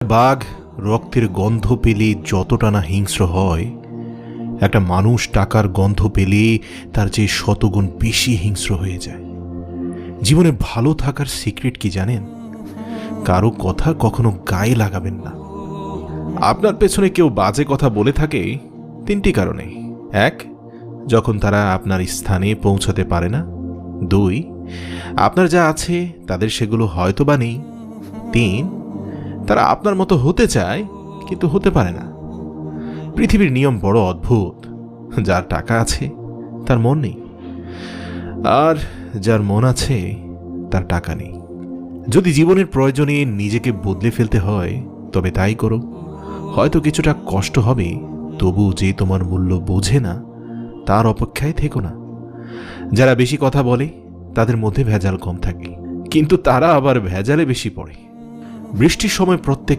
বাঘ রক্তের গন্ধ পেলে যতটা না হিংস্র হয়, একটা মানুষ টাকার গন্ধ পেলে তার চেয়ে শতগুণ বেশি হিংস্র হয়ে যায়। জীবনে ভালো থাকার সিক্রেট কি জানেন? কারো কথা কখনো গায়ে লাগাবেন না। আপনার পেছনে কেউ বাজে কথা বলে থাকে 3টি কারণে। 1, যখন তারা আপনার স্থানে পৌঁছাতে পারে না। 2, আপনার যা আছে তাদের সেগুলো হয়তো বা নেই। 3, তারা আপনার মতো হতে চায় কিন্তু হতে পারে না। পৃথিবীর নিয়ম বড় অদ্ভুত। যার টাকা আছে তার মন নেই, আর যার মন আছে তার টাকা নেই। যদি জীবনের প্রয়োজনে নিজেকে বদলে ফেলতে হয় তবে তাই করো। হয়তো কিছুটা কষ্ট হবে, তবু যে তোমার মূল্য বোঝে না তার অপেক্ষায় থেকো না। যারা বেশি কথা বলে তাদের মধ্যে ভেজাল কম থাকে, কিন্তু তারা আবার ভেজালে বেশি পড়ে। বৃষ্টির সময় প্রত্যেক